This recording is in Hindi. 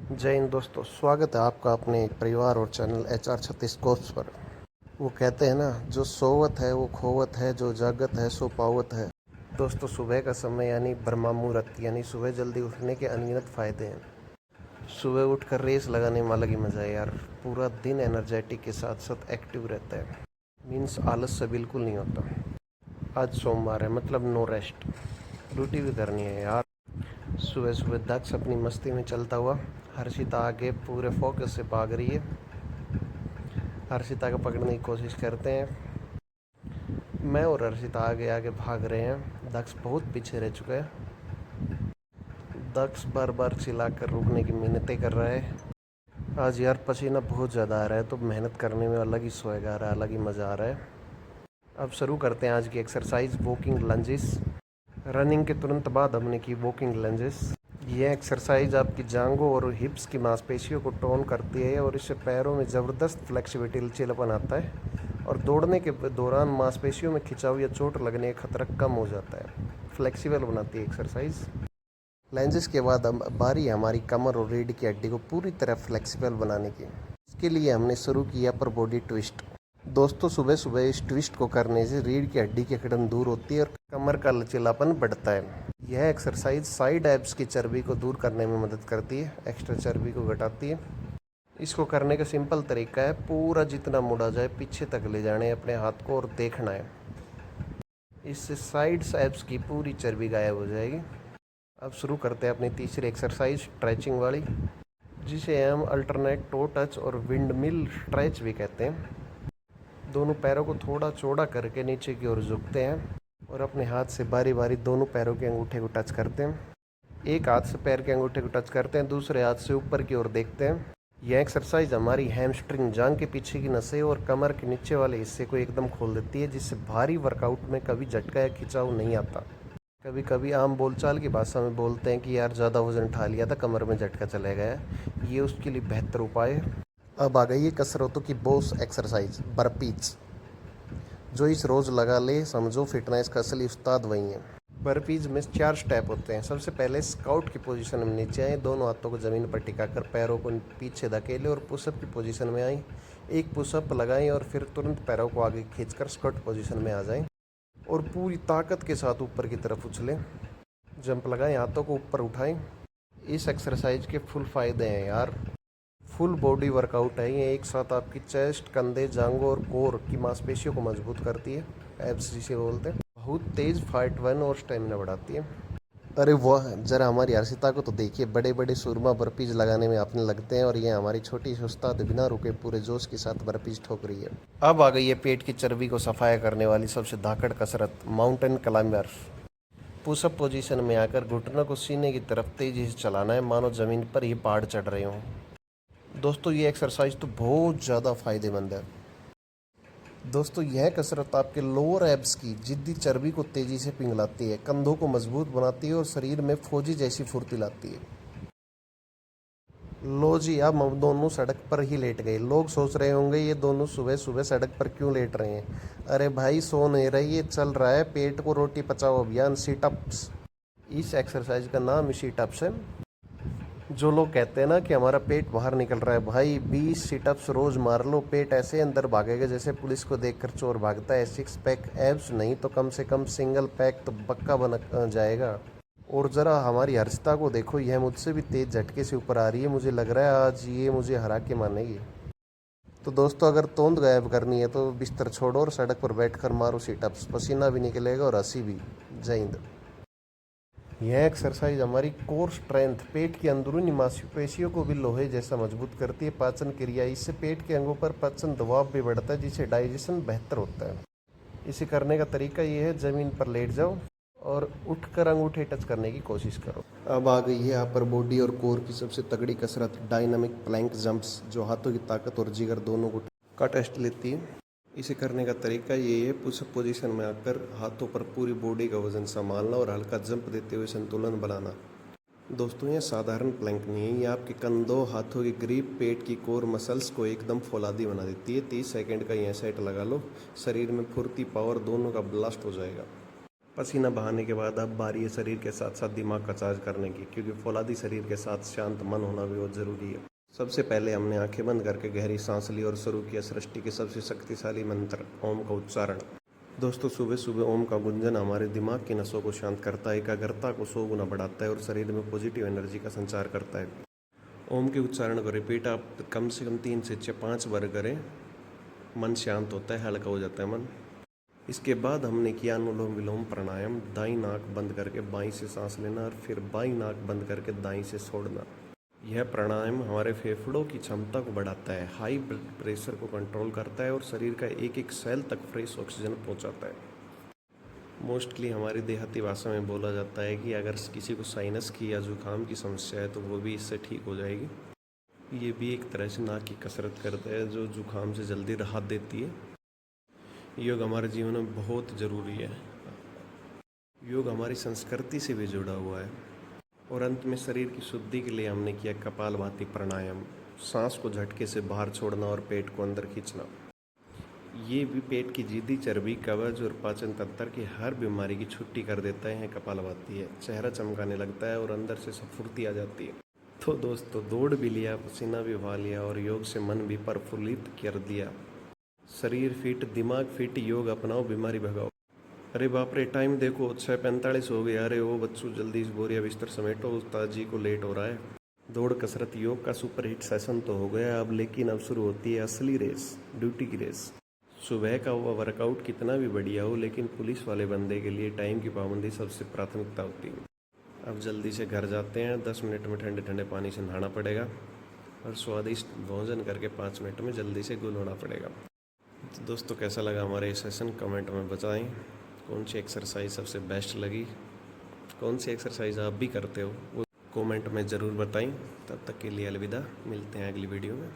जय हिंद दोस्तों, स्वागत है आपका अपने परिवार और चैनल HR 36 कोर्स पर। वो कहते हैं ना, जो सोवत है वो खोवत है, जो जागत है सो पावत है। दोस्तों, सुबह का समय यानी ब्रह्मा मुहूर्त यानी सुबह जल्दी उठने के अनगिनत फ़ायदे हैं। सुबह उठकर रेस लगाने में अलग ही मज़ा है यार। पूरा दिन एनर्जेटिक के साथ साथ एक्टिव रहता है। मीन्स आलस से बिल्कुल नहीं होता। आज सोमवार है मतलब नो रेस्ट, ड्यूटी भी करनी है यार। सुबह सुबह दक्ष अपनी मस्ती में चलता हुआ, हर्षिता आगे पूरे फोकस से भाग रही है। हर्षिता को पकड़ने की कोशिश करते हैं। मैं और हर्षिता आगे आगे भाग रहे हैं। दक्ष बहुत पीछे रह चुका है। दक्ष बार बार चिल्लाकर रुकने की मिन्नतें कर रहा है। आज यार पसीना बहुत ज़्यादा आ रहा है, तो मेहनत करने में अलग ही स्वैग आ रहा है, अलग ही मज़ा आ रहा है। अब शुरू करते हैं आज की एक्सरसाइज, वॉकिंग लंजेस। रनिंग के तुरंत बाद हमने की वॉकिंग लंजेस। यह एक्सरसाइज आपकी जांघों और हिप्स की मांसपेशियों को टोन करती है और इससे पैरों में ज़बरदस्त फ्लेक्सिबिलिटी लचीलापन आता है और दौड़ने के दौरान मांसपेशियों में खिंचाव या चोट लगने का खतरा कम हो जाता है। फ्लेक्सिबल बनाती है एक्सरसाइज। लंजेस के बाद अब बारी है हमारी कमर और रीढ़ की हड्डी को पूरी तरह फ्लेक्सिबल बनाने की। इसके लिए हमने शुरू किया अपर बॉडी ट्विस्ट। दोस्तों, सुबह सुबह इस ट्विस्ट को करने से रीढ़ की हड्डी की अकड़न दूर होती है और कमर का लचीलापन बढ़ता है। यह एक्सरसाइज साइड एब्स की चर्बी को दूर करने में मदद करती है, एक्स्ट्रा चर्बी को घटाती है। इसको करने का सिंपल तरीका है, पूरा जितना मुड़ा जाए पीछे तक ले जाने अपने हाथ को और देखना है। इससे साइड एब्स की पूरी चर्बी गायब हो जाएगी। अब शुरू करते हैं अपनी तीसरी एक्सरसाइज, स्ट्रेचिंग वाली, जिसे हम अल्टरनेट टो टच और विंडमिल स्ट्रेच भी कहते हैं। दोनों पैरों को थोड़ा चौड़ा करके नीचे की ओर झुकते हैं और अपने हाथ से बारी बारी दोनों पैरों के अंगूठे को टच करते हैं। एक हाथ से पैर के अंगूठे को टच करते हैं, दूसरे हाथ से ऊपर की ओर देखते हैं। यह एक्सरसाइज हमारी हैमस्ट्रिंग, जांघ के पीछे की नसें और कमर के नीचे वाले हिस्से को एकदम खोल देती है, जिससे भारी वर्कआउट में कभी झटका या खिंचाव नहीं आता। कभी कभी आम बोलचाल की भाषा में बोलते हैं कि यार ज़्यादा वजन उठा लिया था, कमर में झटका चला गया। ये उसके लिए बेहतर उपाय है। अब आ गई है कसरतों की बॉस एक्सरसाइज, बर्पीज। जो इस रोज़ लगा ले, समझो फिटनेस का असली उस्ताद वही है। बर्पीज में 4 स्टेप होते हैं। सबसे पहले स्काउट की पोजीशन में नीचे आए, दोनों हाथों को ज़मीन पर टिकाकर पैरों को पीछे धकेले और पुशअप की पोजीशन में आए। एक पुशअप लगाएं और फिर तुरंत पैरों को आगे खींचकर स्क्वाट पोजीशन में आ जाएं और पूरी ताकत के साथ ऊपर की तरफ उछलें। जंप लगाएं, हाथों को ऊपर उठाएं। इस एक्सरसाइज के फुल फ़ायदे हैं यार। फुल बॉडी वर्कआउट है ये। एक साथ आपकी चेस्ट, कंधे, जांघों और कोर की मांसपेशियों को मजबूत करती है, एब्स जिसे बोलते हैं। बहुत तेज़ फाइट वन और स्टेमिना बढ़ाती है। अरे वाह, जरा हमारी हर्षिता को तो देखिए, बड़े बड़े सुरमा बर्पीज लगाने में अपने लगते हैं और ये हमारी छोटी सी उस्ताद बिना रुके पूरे जोश के साथ बर्पीज ठोक रही है। अब आ गई है पेट की चर्बी को सफाया करने वाली सबसे धाकड़ कसरत, माउंटेन क्लाइंबर। पुशअप पोजीशन में आकर घुटनों को सीने की तरफ तेजी से चलाना है, मानो जमीन पर ही पहाड़ चढ़ रहे हों। दोस्तों, ये एक्सरसाइज तो बहुत ज़्यादा फायदेमंद है। दोस्तों, यह कसरत आपके लोअर एब्स की जिद्दी चर्बी को तेज़ी से पिघलाती है, कंधों को मजबूत बनाती है और शरीर में फौजी जैसी फुर्ती लाती है। लो जी, अब हम दोनों सड़क पर ही लेट गए। लोग सोच रहे होंगे ये दोनों सुबह सुबह सड़क पर क्यों लेट रहे हैं। अरे भाई, सो नहीं रही, ये चल रहा है पेट को रोटी पचाओ अभियान, सीटअप्स। इस एक्सरसाइज का नाम ही सीटअप्स है। जो लोग कहते हैं ना कि हमारा पेट बाहर निकल रहा है, भाई 20 सिटअप्स रोज मार लो, पेट ऐसे अंदर भागेगा जैसे पुलिस को देखकर चोर भागता है। 6 पैक एब्स नहीं तो कम से कम सिंगल पैक तो पक्का बन जाएगा। और ज़रा हमारी हर्षिता को देखो, यह मुझसे भी तेज़ झटके से ऊपर आ रही है। मुझे लग रहा है आज ये मुझे हरा के मानेगी। तो दोस्तों, अगर तोंद गायब करनी है तो बिस्तर छोड़ो और सड़क पर बैठ कर मारो सिटअप्स, पसीना भी निकलेगा और हंसी भी। जय हिंद। यह एक्सरसाइज हमारी कोर स्ट्रेंथ, पेट की अंदरूनी मांसपेशियों को भी लोहे जैसा मजबूत करती है। पाचन क्रिया, इससे पेट के अंगों पर पाचन दबाव भी बढ़ता है, जिससे डाइजेशन बेहतर होता है। इसे करने का तरीका ये है, ज़मीन पर लेट जाओ और उठकर अंगूठे टच करने की कोशिश करो। अब आ गई है अपर बॉडी और कोर की सबसे तगड़ी कसरत, डायनामिक प्लैंक जंप्स, जो हाथों की ताकत और जिगर दोनों को का टेस्ट लेती है। इसे करने का तरीका ये है, पुशअप पोजीशन में आकर हाथों पर पूरी बॉडी का वजन संभालना और हल्का जंप देते हुए संतुलन बनाना। दोस्तों, यह साधारण प्लैंक नहीं है, ये आपके कंधों, हाथों की ग्रिप, पेट की कोर मसल्स को एकदम फौलादी बना देती है। 30 सेकंड का यह सेट लगा लो, शरीर में फुर्ती, पावर दोनों का ब्लास्ट हो जाएगा। पसीना बहाने के बाद अब बारी है शरीर के साथ साथ दिमाग का चार्ज करने की, क्योंकि फौलादी शरीर के साथ शांत मन होना भी बहुत ज़रूरी है। सबसे पहले हमने आंखें बंद करके गहरी सांस ली और शुरू किया सृष्टि के सबसे शक्तिशाली मंत्र ओम का उच्चारण। दोस्तों, सुबह सुबह ओम का गुंजन हमारे दिमाग की नसों को शांत करता है, एकाग्रता को 100 गुना बढ़ाता है और शरीर में पॉजिटिव एनर्जी का संचार करता है। ओम के उच्चारण को रिपीट आप कम से कम 3 से 5 बार करें। मन शांत होता है, हल्का हो जाता है मन। इसके बाद हमने किया अनुलोम विलोम प्राणायाम। दाईं नाक बंद करके बाईं से सांस लेना और फिर बाईं नाक बंद करके दाईं से छोड़ना। यह प्राणायाम हमारे फेफड़ों की क्षमता को बढ़ाता है, हाई ब्लड प्रेशर को कंट्रोल करता है और शरीर का एक एक सेल तक फ्रेश ऑक्सीजन पहुंचाता है। मोस्टली हमारी देहाती भाषा में बोला जाता है कि अगर किसी को साइनस की या जुकाम की समस्या है तो वो भी इससे ठीक हो जाएगी। ये भी एक तरह से नाक की कसरत करता है जो जुकाम से जल्दी राहत देती है। योग हमारे जीवन में बहुत ज़रूरी है। योग हमारी संस्कृति से भी जुड़ा हुआ है। और अंत में शरीर की शुद्धि के लिए हमने किया कपालभाति प्राणायाम। सांस को झटके से बाहर छोड़ना और पेट को अंदर खींचना। ये भी पेट की जिद्दी, चर्बी, कब्ज और पाचन तंत्र की हर बीमारी की छुट्टी कर देता है। कपालभाति है, चेहरा चमकाने लगता है और अंदर से स्फूर्ति आ जाती है। तो दोस्तों, दौड़ भी लिया, पसीना भी बहा लिया और योग से मन भी प्रफुल्लित कर दिया। शरीर फिट, दिमाग फिट, योग अपनाओ, बीमारी भगाओ। अरे बाप रे, टाइम देखो 6:45 हो गया। अरे ओ बच्चों, जल्दी इस बोरिया बिस्तर समेटो, उस्ताद जी को लेट हो रहा है। दौड़, कसरत, योग का सुपर हिट सेशन तो हो गया अब, लेकिन अब शुरू होती है असली रेस, ड्यूटी की रेस। सुबह का हुआ वर्कआउट कितना भी बढ़िया हो, लेकिन पुलिस वाले बंदे के लिए टाइम की पाबंदी सबसे प्राथमिकता होती है। अब जल्दी से घर जाते हैं, 10 मिनट में ठंडे ठंडे पानी से नहाना पड़ेगा और स्वादिष्ट भोजन करके 5 मिनट में जल्दी से गुल होना पड़ेगा। तो दोस्तों, कैसा लगा हमारा ये सेशन कमेंट में बताएं। कौन सी एक्सरसाइज सबसे बेस्ट लगी, कौन सी एक्सरसाइज आप भी करते हो वो कमेंट में ज़रूर बताएं। तब तक के लिए अलविदा, मिलते हैं अगली वीडियो में।